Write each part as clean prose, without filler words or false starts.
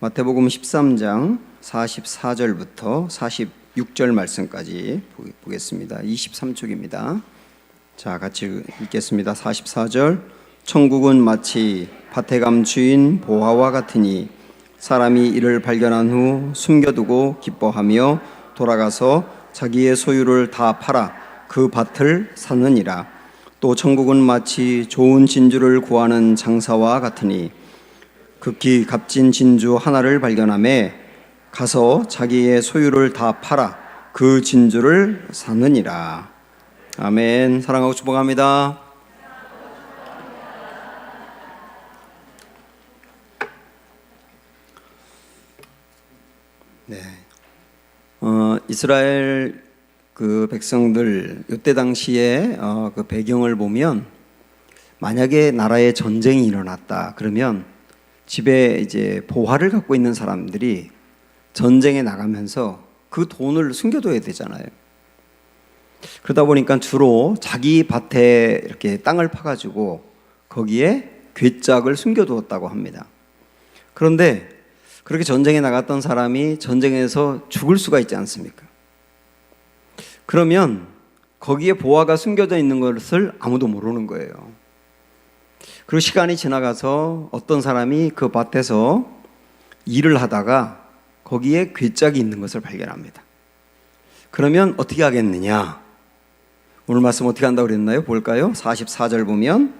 마태복음 13장 44절부터 46절 말씀까지 보겠습니다. 23쪽입니다. 자, 같이 읽겠습니다. 44절. 천국은 마치 밭에 감추인 보화와 같으니 사람이 이를 발견한 후 숨겨두고 기뻐하며 돌아가서 자기의 소유를 다 팔아 그 밭을 사느니라. 또 천국은 마치 좋은 진주를 구하는 장사와 같으니 극히 값진 진주 하나를 발견하매 가서 자기의 소유를 다 팔아 그 진주를 사느니라. 아멘. 사랑하고 축복합니다. 네. 이스라엘 그 백성들 이때 당시에 그 배경을 보면, 만약에 나라에 전쟁이 일어났다 그러면 집에 이제 보화를 갖고 있는 사람들이 전쟁에 나가면서 그 돈을 숨겨둬야 되잖아요. 그러다 보니까 주로 자기 밭에 이렇게 땅을 파가지고 거기에 괴짝을 숨겨두었다고 합니다. 그런데 그렇게 전쟁에 나갔던 사람이 전쟁에서 죽을 수가 있지 않습니까? 그러면 거기에 보화가 숨겨져 있는 것을 아무도 모르는 거예요. 그리고 시간이 지나가서 어떤 사람이 그 밭에서 일을 하다가 거기에 괴짝이 있는 것을 발견합니다. 그러면 어떻게 하겠느냐? 오늘 말씀 어떻게 한다고 그랬나요? 볼까요? 44절 보면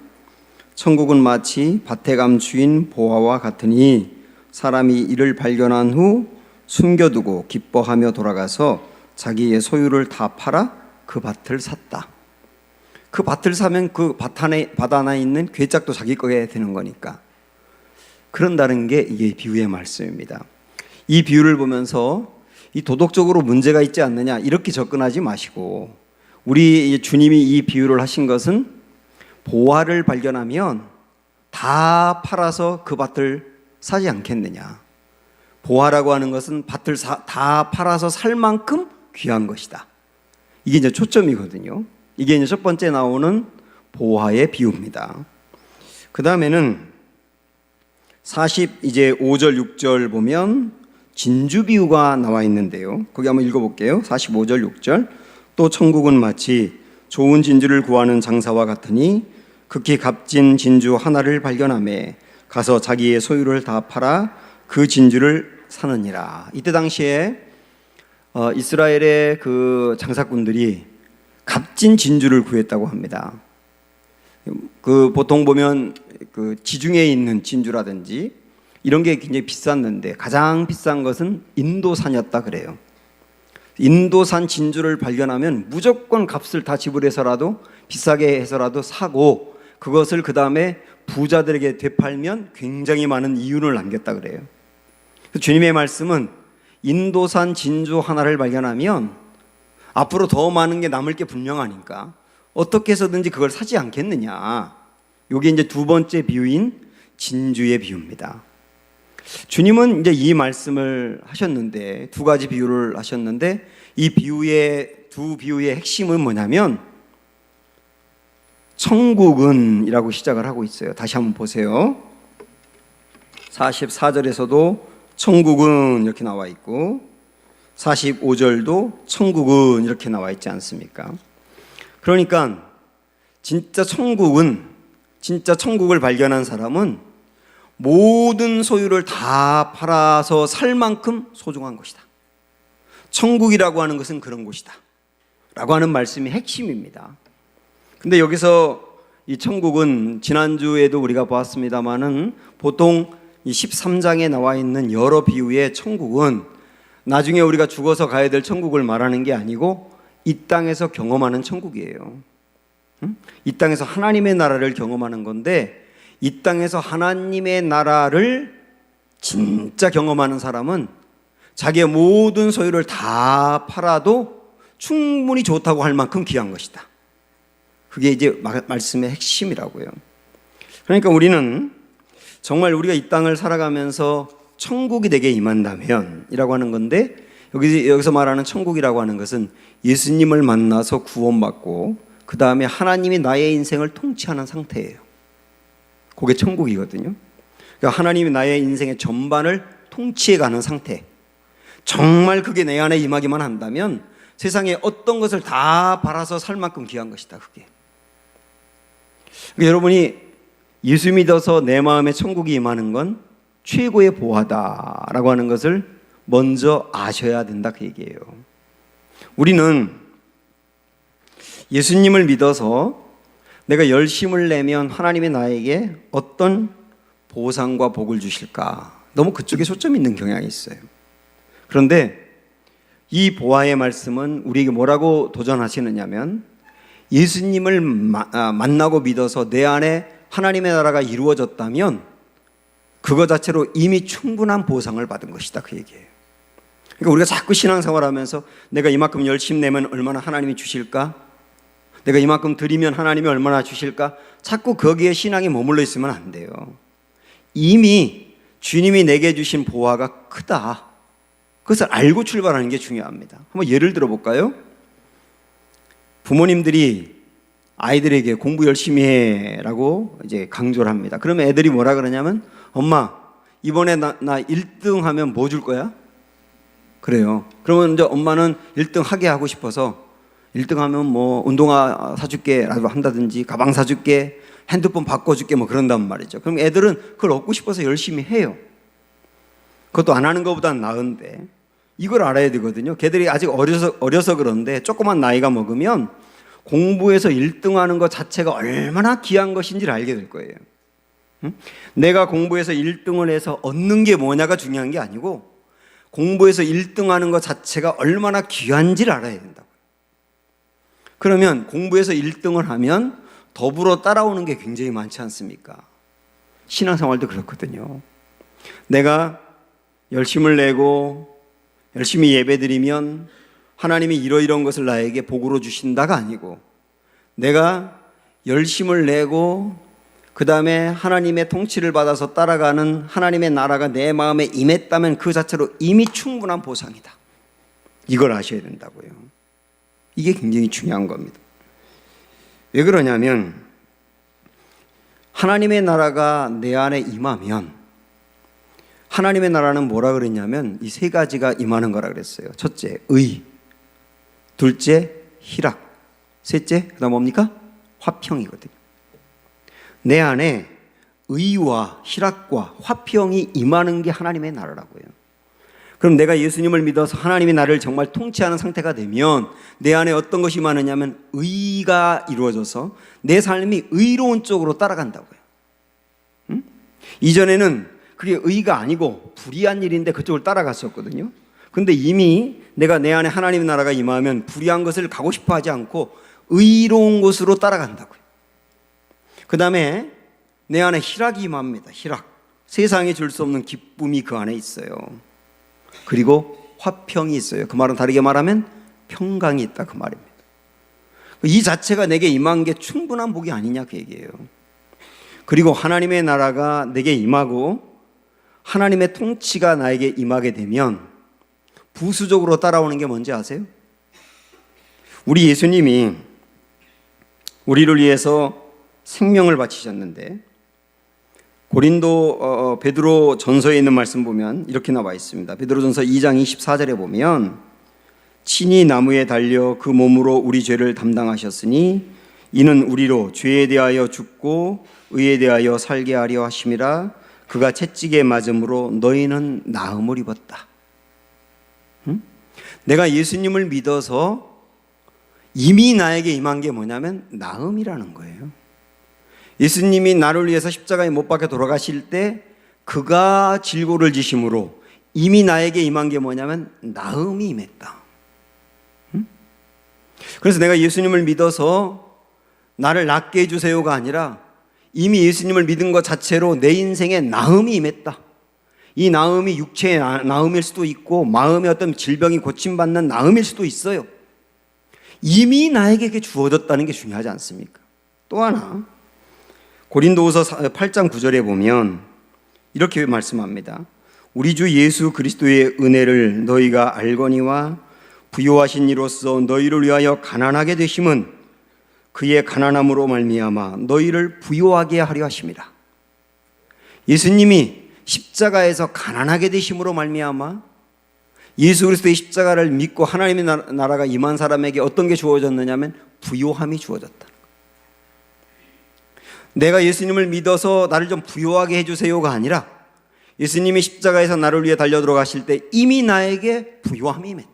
천국은 마치 밭에 감추인 보화와 같으니 사람이 이를 발견한 후 숨겨두고 기뻐하며 돌아가서 자기의 소유를 다 팔아 그 밭을 샀다. 그 밭을 사면 그 밭 안에 있는 괴짝도 자기 거게 되는 거니까. 그런다는 게 이게 비유의 말씀입니다. 이 비유를 보면서 이 도덕적으로 문제가 있지 않느냐 이렇게 접근하지 마시고, 우리 주님이 이 비유를 하신 것은 보화를 발견하면 다 팔아서 그 밭을 사지 않겠느냐. 보화라고 하는 것은 밭을 다 팔아서 살 만큼 귀한 것이다. 이게 이제 초점이거든요. 이게 이제 첫 번째 나오는 보화의 비유입니다. 그 다음에는 45절 6절 보면 진주 비유가 나와 있는데요. 거기 한번 읽어볼게요. 45절 6절. 또 천국은 마치 좋은 진주를 구하는 장사와 같으니 극히 값진 진주 하나를 발견하매 가서 자기의 소유를 다 팔아 그 진주를 사느니라. 이때 당시에 이스라엘의 그 장사꾼들이 값진 진주를 구했다고 합니다. 그 보통 보면 그 지중해에 있는 진주라든지 이런 게 굉장히 비쌌는데 가장 비싼 것은 인도산이었다 그래요. 인도산 진주를 발견하면 무조건 값을 다 지불해서라도 비싸게 해서라도 사고, 그것을 그 다음에 부자들에게 되팔면 굉장히 많은 이윤을 남겼다 그래요. 주님의 말씀은 인도산 진주 하나를 발견하면 앞으로 더 많은 게 남을 게 분명하니까 어떻게 해서든지 그걸 사지 않겠느냐. 이게 이제 두 번째 비유인 진주의 비유입니다. 주님은 이제 이 말씀을 하셨는데, 두 가지 비유를 하셨는데, 이 두 비유의 핵심은 뭐냐면 천국은 이라고 시작을 하고 있어요. 다시 한번 보세요. 44절에서도 천국은 이렇게 나와 있고 45절도 천국은 이렇게 나와 있지 않습니까? 그러니까 진짜 천국을 발견한 사람은 모든 소유를 다 팔아서 살 만큼 소중한 것이다. 천국이라고 하는 것은 그런 곳이다 라고 하는 말씀이 핵심입니다. 근데 여기서 이 천국은 지난주에도 우리가 보았습니다마는 보통 이 13장에 나와 있는 여러 비유의 천국은 나중에 우리가 죽어서 가야 될 천국을 말하는 게 아니고 이 땅에서 경험하는 천국이에요. 이 땅에서 하나님의 나라를 경험하는 건데, 이 땅에서 하나님의 나라를 진짜 경험하는 사람은 자기의 모든 소유를 다 팔아도 충분히 좋다고 할 만큼 귀한 것이다. 그게 이제 말씀의 핵심이라고요. 그러니까 우리는 정말 우리가 이 땅을 살아가면서 천국이 되게 임한다면 이라고 하는 건데, 여기서 말하는 천국이라고 하는 것은 예수님을 만나서 구원받고 그 다음에 하나님이 나의 인생을 통치하는 상태예요. 그게 천국이거든요. 그러니까 하나님이 나의 인생의 전반을 통치해가는 상태, 정말 그게 내 안에 임하기만 한다면 세상에 어떤 것을 다 바라서 살 만큼 귀한 것이다. 그게. 그러니까 여러분이 예수 믿어서 내 마음에 천국이 임하는 건 최고의 보화다라고 하는 것을 먼저 아셔야 된다, 그 얘기예요. 우리는 예수님을 믿어서 내가 열심을 내면 하나님이 나에게 어떤 보상과 복을 주실까, 너무 그쪽에 초점이 있는 경향이 있어요. 그런데 이 보아의 말씀은 우리에게 뭐라고 도전하시느냐면, 예수님을 만나고 믿어서 내 안에 하나님의 나라가 이루어졌다면 그거 자체로 이미 충분한 보상을 받은 것이다, 그 얘기예요. 그러니까 우리가 자꾸 신앙생활하면서 내가 이만큼 열심 내면 얼마나 하나님이 주실까, 내가 이만큼 드리면 하나님이 얼마나 주실까, 자꾸 거기에 신앙이 머물러 있으면 안 돼요. 이미 주님이 내게 주신 보화가 크다, 그것을 알고 출발하는 게 중요합니다. 한번 예를 들어볼까요? 부모님들이 아이들에게 공부 열심히 해라고 이제 강조를 합니다. 그러면 애들이 뭐라 그러냐면, 엄마 이번에 나 1등 하면 뭐 줄 거야? 그래요. 그러면 이제 엄마는 1등 하게 하고 싶어서 1등 하면 뭐 운동화 사줄게 라고 한다든지, 가방 사줄게, 핸드폰 바꿔줄게 뭐 그런단 말이죠. 그럼 애들은 그걸 얻고 싶어서 열심히 해요. 그것도 안 하는 것보다는 나은데, 이걸 알아야 되거든요. 걔들이 아직 어려서 그런데 조그만 나이가 먹으면 공부에서 1등하는 것 자체가 얼마나 귀한 것인지를 알게 될 거예요. 내가 공부에서 1등을 해서 얻는 게 뭐냐가 중요한 게 아니고, 공부에서 1등하는 것 자체가 얼마나 귀한지를 알아야 된다고요. 그러면 공부에서 1등을 하면 더불어 따라오는 게 굉장히 많지 않습니까? 신앙생활도 그렇거든요. 내가 열심을 내고 열심히 예배드리면 하나님이 이러이러한 것을 나에게 복으로 주신다가 아니고, 내가 열심을 내고 그 다음에 하나님의 통치를 받아서 따라가는 하나님의 나라가 내 마음에 임했다면 그 자체로 이미 충분한 보상이다. 이걸 아셔야 된다고요. 이게 굉장히 중요한 겁니다. 왜 그러냐면, 하나님의 나라가 내 안에 임하면, 하나님의 나라는 뭐라 그랬냐면 이 세 가지가 임하는 거라 그랬어요. 첫째, 의. 둘째, 희락. 셋째, 그 다음 뭡니까? 화평이거든요. 내 안에 의와 희락과 화평이 임하는 게 하나님의 나라라고요. 그럼 내가 예수님을 믿어서 하나님이 나를 정말 통치하는 상태가 되면 내 안에 어떤 것이 많으냐면 의가 이루어져서 내 삶이 의로운 쪽으로 따라간다고요. 이전에는 그게 의가 아니고 불의한 일인데 그쪽을 따라갔었거든요. 근데 이미 내가 내 안에 하나님의 나라가 임하면 불의한 것을 가고 싶어 하지 않고 의로운 곳으로 따라간다고요. 그 다음에 내 안에 희락이 임합니다. 희락. 세상에 줄 수 없는 기쁨이 그 안에 있어요. 그리고 화평이 있어요. 그 말은 다르게 말하면 평강이 있다, 그 말입니다. 이 자체가 내게 임한 게 충분한 복이 아니냐, 그 얘기예요. 그리고 하나님의 나라가 내게 임하고 하나님의 통치가 나에게 임하게 되면 부수적으로 따라오는 게 뭔지 아세요? 우리 예수님이 우리를 위해서 생명을 바치셨는데, 고린도 베드로 전서에 있는 말씀 보면 이렇게 나와 있습니다. 베드로 전서 2장 24절에 보면, 친히 나무에 달려 그 몸으로 우리 죄를 담당하셨으니 이는 우리로 죄에 대하여 죽고 의에 대하여 살게 하려 하심이라. 그가 채찍에 맞음으로 너희는 나음을 입었다. 내가 예수님을 믿어서 이미 나에게 임한 게 뭐냐면 나음이라는 거예요. 예수님이 나를 위해서 십자가에 못 박혀 돌아가실 때 그가 질고를 지심으로 이미 나에게 임한 게 뭐냐면 나음이 임했다. 그래서 내가 예수님을 믿어서 나를 낫게 해주세요가 아니라 이미 예수님을 믿은 것 자체로 내 인생에 나음이 임했다. 이 나음이 육체의 나음일 수도 있고 마음의 어떤 질병이 고침받는 나음일 수도 있어요. 이미 나에게 주어졌다는 게 중요하지 않습니까? 또 하나, 고린도후서 8장 9절에 보면 이렇게 말씀합니다. 우리 주 예수 그리스도의 은혜를 너희가 알거니와 부요하신 이로써 너희를 위하여 가난하게 되심은 그의 가난함으로 말미암아 너희를 부요하게 하려 하심이라. 예수님이 십자가에서 가난하게 되심으로 말미암아 예수 그리스도의 십자가를 믿고 하나님의 나라가 임한 사람에게 어떤 게 주어졌느냐면 부요함이 주어졌다. 내가 예수님을 믿어서 나를 좀 부요하게 해주세요가 아니라 예수님이 십자가에서 나를 위해 달려 들어가실 때 이미 나에게 부요함이 임했다.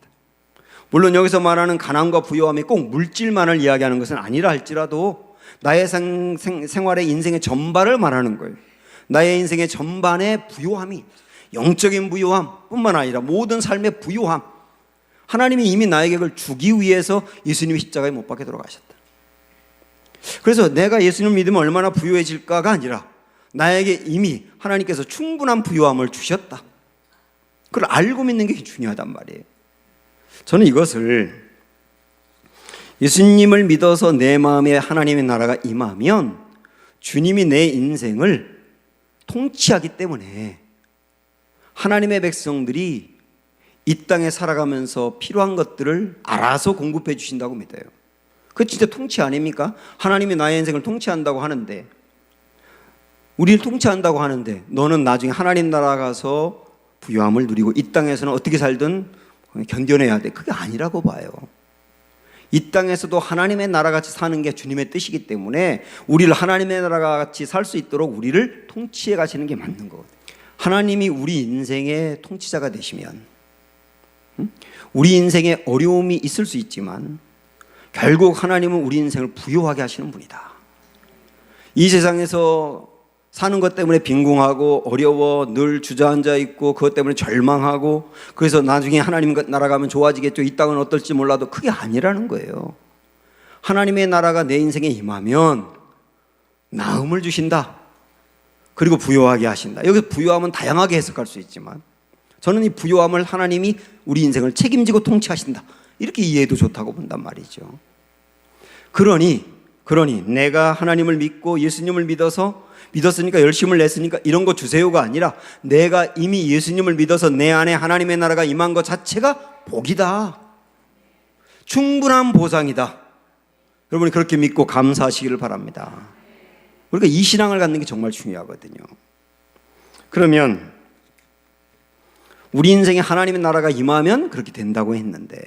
물론 여기서 말하는 가난과 부요함이 꼭 물질만을 이야기하는 것은 아니라 할지라도 나의 생활의 인생의 전반을 말하는 거예요. 나의 인생의 전반의 부요함이, 영적인 부요함 뿐만 아니라 모든 삶의 부요함, 하나님이 이미 나에게 그걸 주기 위해서 예수님이 십자가에 못 박혀 들어가셨다. 그래서 내가 예수님을 믿으면 얼마나 부요해질까가 아니라 나에게 이미 하나님께서 충분한 부요함을 주셨다. 그걸 알고 믿는 게 중요하단 말이에요. 저는 이것을 예수님을 믿어서 내 마음에 하나님의 나라가 임하면 주님이 내 인생을 통치하기 때문에 하나님의 백성들이 이 땅에 살아가면서 필요한 것들을 알아서 공급해 주신다고 믿어요. 그거 진짜 통치 아닙니까? 하나님이 나의 인생을 통치한다고 하는데, 우리를 통치한다고 하는데 너는 나중에 하나님 나라 가서 부요함을 누리고 이 땅에서는 어떻게 살든 견뎌내야 돼. 그게 아니라고 봐요. 이 땅에서도 하나님의 나라같이 사는 게 주님의 뜻이기 때문에 우리를 하나님의 나라같이 살 수 있도록 우리를 통치해 가시는 게 맞는 거거든요. 하나님이 우리 인생의 통치자가 되시면 우리 인생에 어려움이 있을 수 있지만 결국 하나님은 우리 인생을 부요하게 하시는 분이다. 이 세상에서 사는 것 때문에 빈궁하고 어려워 늘 주저앉아 있고 그것 때문에 절망하고 그래서 나중에 하나님 나라 가면 좋아지겠죠. 이 땅은 어떨지 몰라도 그게 아니라는 거예요. 하나님의 나라가 내 인생에 임하면 나음을 주신다. 그리고 부요하게 하신다. 여기서 부요함은 다양하게 해석할 수 있지만 저는 이 부요함을 하나님이 우리 인생을 책임지고 통치하신다. 이렇게 이해해도 좋다고 본단 말이죠. 그러니 내가 하나님을 믿고 예수님을 믿었으니까 열심을 냈으니까 이런 거 주세요가 아니라 내가 이미 예수님을 믿어서 내 안에 하나님의 나라가 임한 것 자체가 복이다. 충분한 보상이다. 여러분이 그렇게 믿고 감사하시기를 바랍니다. 우리가 이 신앙을 갖는 게 정말 중요하거든요. 그러면 우리 인생에 하나님의 나라가 임하면 그렇게 된다고 했는데,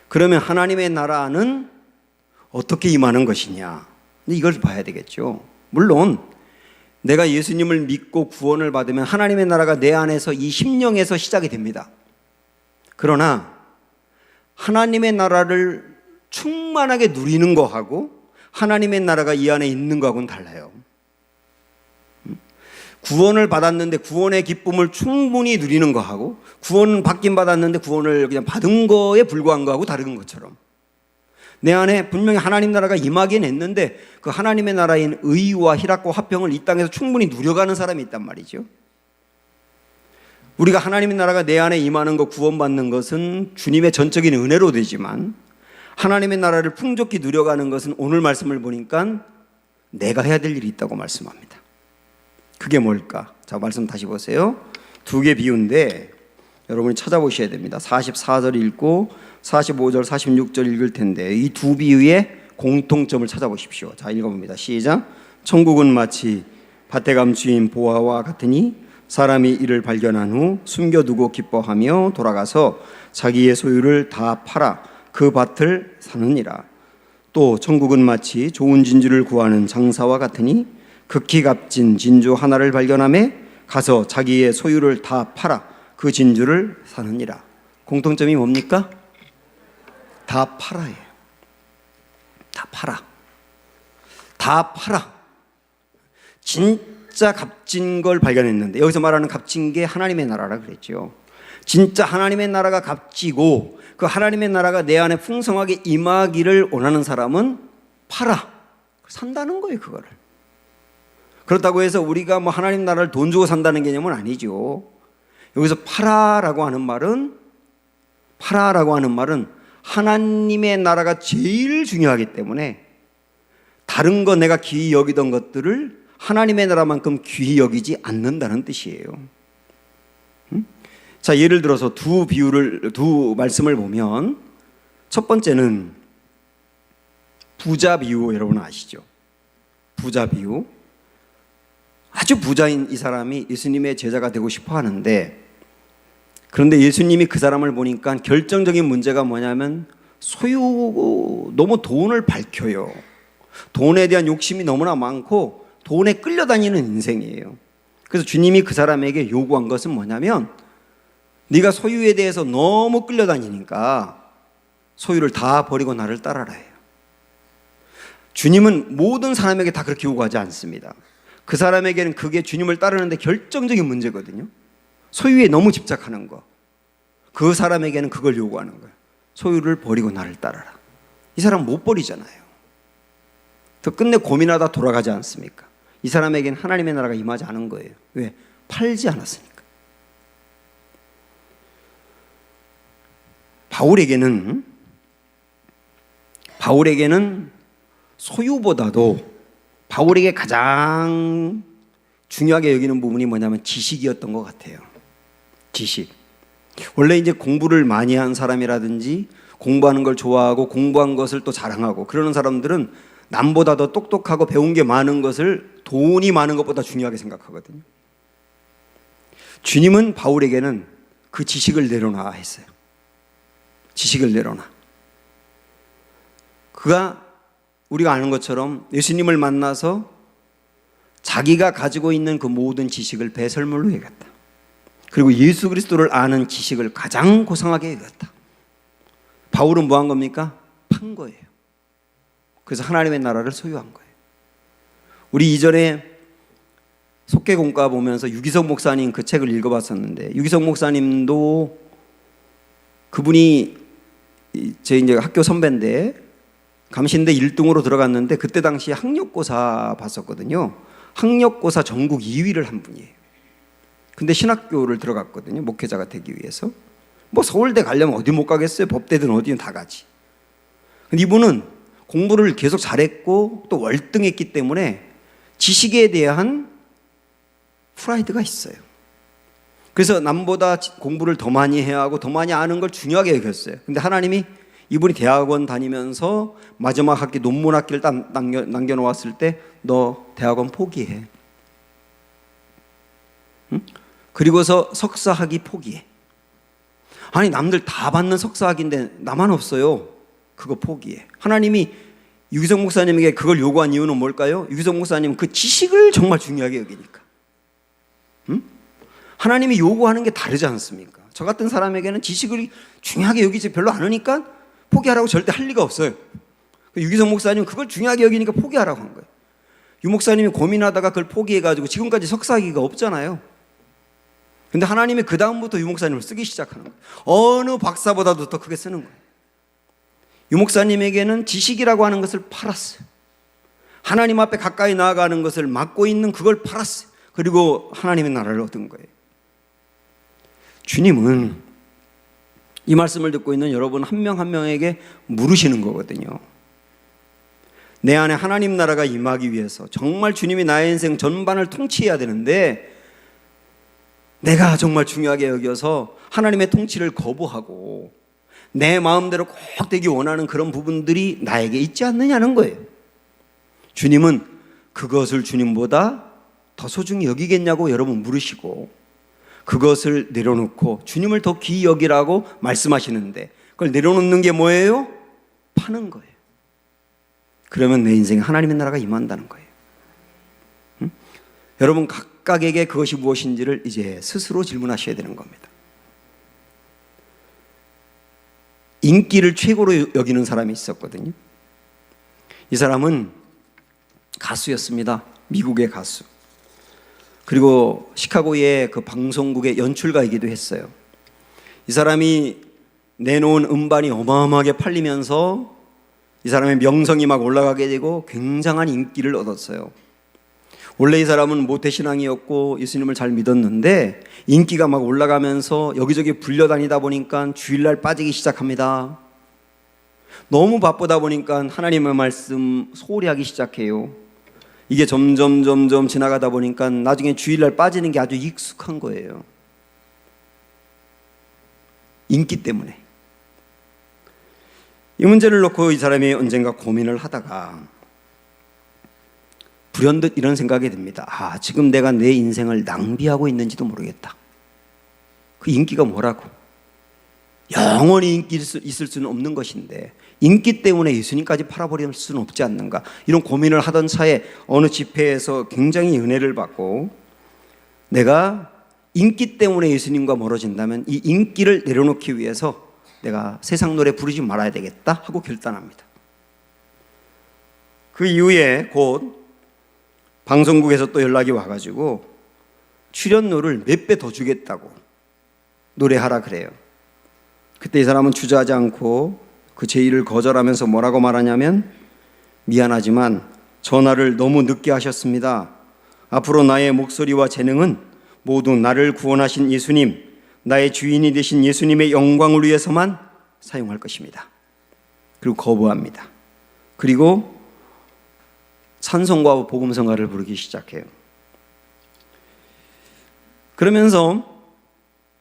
그러면 하나님의 나라는 어떻게 임하는 것이냐? 이걸 봐야 되겠죠. 물론 내가 예수님을 믿고 구원을 받으면 하나님의 나라가 내 안에서 이 심령에서 시작이 됩니다. 그러나 하나님의 나라를 충만하게 누리는 거하고 하나님의 나라가 이 안에 있는 거하고는 달라요. 구원을 받았는데 구원의 기쁨을 충분히 누리는 거하고 구원 받긴 받았는데 구원을 그냥 받은 거에 불과한 거하고 다른 것처럼 내 안에 분명히 하나님 나라가 임하긴 했는데 그 하나님의 나라인 의와 희락과 화평을 이 땅에서 충분히 누려가는 사람이 있단 말이죠. 우리가 하나님의 나라가 내 안에 임하는 것, 구원받는 것은 주님의 전적인 은혜로 되지만 하나님의 나라를 풍족히 누려가는 것은 오늘 말씀을 보니까 내가 해야 될 일이 있다고 말씀합니다. 그게 뭘까? 자, 말씀 다시 보세요. 두 개 비유인데 여러분이 찾아보셔야 됩니다. 44절 읽고 45절, 46절 읽을 텐데 이 두 비유의 공통점을 찾아보십시오. 자, 읽어봅니다. 시작. 천국은 마치 밭에 주인 보아와 같으니 사람이 이를 발견한 후 숨겨두고 기뻐하며 돌아가서 자기의 소유를 다 팔아 그 밭을 사느니라. 또 천국은 마치 좋은 진주를 구하는 장사와 같으니 극히 값진 진주 하나를 발견하며 가서 자기의 소유를 다 팔아 그 진주를 사느니라. 공통점이 뭡니까? 다 팔아예요. 다 팔아. 다 팔아. 진짜 값진 걸 발견했는데 여기서 말하는 값진 게 하나님의 나라라 그랬죠. 진짜 하나님의 나라가 값지고 그 하나님의 나라가 내 안에 풍성하게 임하기를 원하는 사람은 팔아. 산다는 거예요, 그거를. 그렇다고 해서 우리가 뭐 하나님 나라를 돈 주고 산다는 개념은 아니죠. 여기서 팔아라고 하는 말은 하나님의 나라가 제일 중요하기 때문에 다른 거 내가 귀히 여기던 것들을 하나님의 나라만큼 귀히 여기지 않는다는 뜻이에요. 자, 예를 들어서 두 말씀을 보면 첫 번째는 부자 비유, 여러분 아시죠? 부자 비유. 아주 부자인 이 사람이 예수님의 제자가 되고 싶어 하는데, 그런데 예수님이 그 사람을 보니까 결정적인 문제가 뭐냐면 너무 돈을 밝혀요. 돈에 대한 욕심이 너무나 많고 돈에 끌려다니는 인생이에요. 그래서 주님이 그 사람에게 요구한 것은 뭐냐면, 네가 소유에 대해서 너무 끌려다니니까 소유를 다 버리고 나를 따라라 해요. 주님은 모든 사람에게 다 그렇게 요구하지 않습니다. 그 사람에게는 그게 주님을 따르는데 결정적인 문제거든요. 소유에 너무 집착하는 거. 그 사람에게는 그걸 요구하는 거예요. 소유를 버리고 나를 따라라. 이 사람 못 버리잖아요. 더 끝내 고민하다 돌아가지 않습니까? 이 사람에게는 하나님의 나라가 임하지 않은 거예요. 왜? 팔지 않았으니까. 바울에게는 소유보다도 바울에게 가장 중요하게 여기는 부분이 뭐냐면 지식이었던 것 같아요. 지식. 원래 이제 공부를 많이 한 사람이라든지 공부하는 걸 좋아하고 공부한 것을 또 자랑하고 그러는 사람들은 남보다 더 똑똑하고 배운 게 많은 것을 돈이 많은 것보다 중요하게 생각하거든요. 주님은 바울에게는 그 지식을 내려놔 했어요. 지식을 내려놔. 그가 우리가 아는 것처럼 예수님을 만나서 자기가 가지고 있는 그 모든 지식을 배설물로 여겼다. 그리고 예수 그리스도를 아는 지식을 가장 고상하게 여겼다. 바울은 뭐 한 겁니까? 판 거예요. 그래서 하나님의 나라를 소유한 거예요. 우리 이전에 속개공과 보면서 유기석 목사님 그 책을 읽어봤었는데, 유기석 목사님도 그분이 제 이제 학교 선배인데 감신대 1등으로 들어갔는데 그때 당시 학력고사 봤었거든요. 학력고사 전국 2위를 한 분이에요. 근데 신학교를 들어갔거든요. 목회자가 되기 위해서. 뭐 서울대 가려면 어디 못 가겠어요. 법대든 어디든 다 가지. 근데 이분은 공부를 계속 잘했고 또 월등했기 때문에 지식에 대한 프라이드가 있어요. 그래서 남보다 공부를 더 많이 해야 하고 더 많이 아는 걸 중요하게 여겼어요. 근데 하나님이 이분이 대학원 다니면서 마지막 학기 논문 학기를 딱 남겨놓았을 때 너 대학원 포기해. 응? 그리고서 석사학위 포기해. 아니 남들 다 받는 석사학위인데 나만 없어요. 그거 포기해. 하나님이 유기석 목사님에게 그걸 요구한 이유는 뭘까요? 유기석 목사님은 그 지식을 정말 중요하게 여기니까. 응? 하나님이 요구하는 게 다르지 않습니까? 저 같은 사람에게는 지식을 중요하게 여기지 별로 않으니까 포기하라고 절대 할 리가 없어요. 유기석 목사님은 그걸 중요하게 여기니까 포기하라고 한 거예요. 유 목사님이 고민하다가 그걸 포기해가지고 지금까지 석사학위가 없잖아요. 근데 하나님이 그 다음부터 유 목사님을 쓰기 시작하는 거예요. 어느 박사보다도 더 크게 쓰는 거예요. 유 목사님에게는 지식이라고 하는 것을 팔았어요. 하나님 앞에 가까이 나아가는 것을 막고 있는 그걸 팔았어요. 그리고 하나님의 나라를 얻은 거예요. 주님은 이 말씀을 듣고 있는 여러분 한 명 한 명에게 물으시는 거거든요. 내 안에 하나님 나라가 임하기 위해서 정말 주님이 나의 인생 전반을 통치해야 되는데 내가 정말 중요하게 여겨서 하나님의 통치를 거부하고 내 마음대로 꼭 되기 원하는 그런 부분들이 나에게 있지 않느냐는 거예요. 주님은 그것을 주님보다 더 소중히 여기겠냐고 여러분 물으시고 그것을 내려놓고 주님을 더 귀히 여기라고 말씀하시는데 그걸 내려놓는 게 뭐예요? 파는 거예요. 그러면 내 인생에 하나님의 나라가 임한다는 거예요. 응? 여러분 각각에게 그것이 무엇인지를 이제 스스로 질문하셔야 되는 겁니다. 인기를 최고로 여기는 사람이 있었거든요. 이 사람은 가수였습니다. 미국의 가수. 그리고 시카고의 그 방송국의 연출가이기도 했어요. 이 사람이 내놓은 음반이 어마어마하게 팔리면서 이 사람의 명성이 막 올라가게 되고 굉장한 인기를 얻었어요. 원래 이 사람은 모태신앙이었고 예수님을 잘 믿었는데 인기가 막 올라가면서 여기저기 불려다니다 보니까 주일날 빠지기 시작합니다. 너무 바쁘다 보니까 하나님의 말씀 소홀히 하기 시작해요. 이게 점점 지나가다 보니까 나중에 주일날 빠지는 게 아주 익숙한 거예요. 인기 때문에. 이 문제를 놓고 이 사람이 언젠가 고민을 하다가 불현듯 이런 생각이 듭니다. 아, 지금 내가 내 인생을 낭비하고 있는지도 모르겠다. 그 인기가 뭐라고? 영원히 인기 있을 수는 없는 것인데 인기 때문에 예수님까지 팔아버릴 수는 없지 않는가, 이런 고민을 하던 차에 어느 집회에서 굉장히 은혜를 받고, 내가 인기 때문에 예수님과 멀어진다면 이 인기를 내려놓기 위해서 내가 세상 노래 부르지 말아야 되겠다 하고 결단합니다. 그 이후에 곧 방송국에서 또 연락이 와가지고 출연료를 몇 배 더 주겠다고 노래하라 그래요. 그때 이 사람은 주저하지 않고 그 제의를 거절하면서 뭐라고 말하냐면, 미안하지만 전화를 너무 늦게 하셨습니다. 앞으로 나의 목소리와 재능은 모두 나를 구원하신 예수님, 나의 주인이 되신 예수님의 영광을 위해서만 사용할 것입니다. 그리고 거부합니다. 그리고 찬송과 복음성가를 부르기 시작해요. 그러면서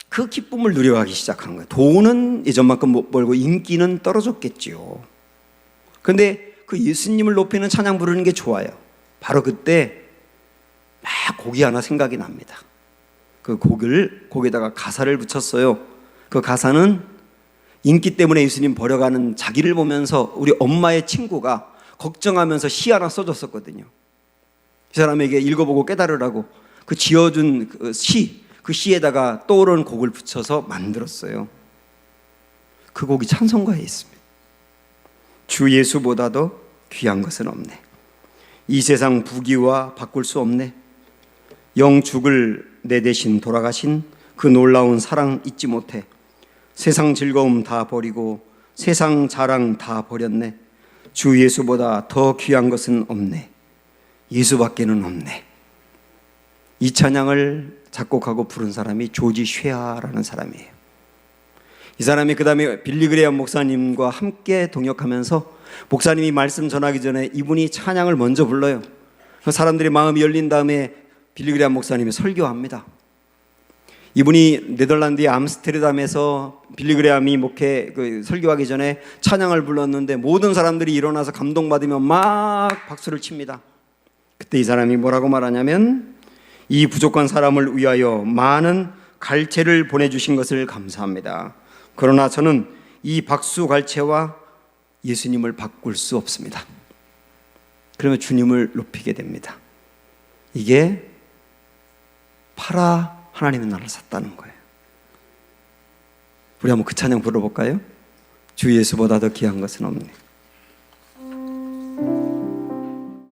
그 기쁨을 누려가기 시작한 거예요. 돈은 예전만큼 못 벌고 인기는 떨어졌겠지요. 그런데 그 예수님을 높이는 찬양 부르는 게 좋아요. 바로 그때 막 곡이 하나 생각이 납니다. 그 곡에다가 가사를 붙였어요. 그 가사는 인기 때문에 예수님 버려가는 자기를 보면서 우리 엄마의 친구가 걱정하면서 시 하나 써줬었거든요. 이 사람에게 읽어보고 깨달으라고 그 지어준 그 시에다가 떠오르는 곡을 붙여서 만들었어요. 그 곡이 찬송가에 있습니다. 주 예수보다도 귀한 것은 없네. 이 세상 부귀와 바꿀 수 없네. 영 죽을 내 대신 돌아가신 그 놀라운 사랑 잊지 못해. 세상 즐거움 다 버리고 세상 자랑 다 버렸네. 주 예수보다 더 귀한 것은 없네. 예수밖에는 없네. 이 찬양을 작곡하고 부른 사람이 조지 쉐아라는 사람이에요. 이 사람이 그 다음에 빌리 그레이엄 목사님과 함께 동역하면서 목사님이 말씀 전하기 전에 이분이 찬양을 먼저 불러요. 사람들이 마음이 열린 다음에 빌리 그레이엄 목사님이 설교합니다. 이분이 네덜란드의 암스테르담에서 빌리 그레이엄이 설교하기 전에 찬양을 불렀는데 모든 사람들이 일어나서 감동받으며 막 박수를 칩니다. 그때 이 사람이 뭐라고 말하냐면, 이 부족한 사람을 위하여 많은 갈채를 보내주신 것을 감사합니다. 그러나 저는 이 박수 갈채와 예수님을 바꿀 수 없습니다. 그러면 주님을 높이게 됩니다. 이게 팔아 하나님의 나라를 샀다는 거예요. 우리 한번 그 찬양 불러볼까요? 주 예수보다 더 귀한 것은 없네.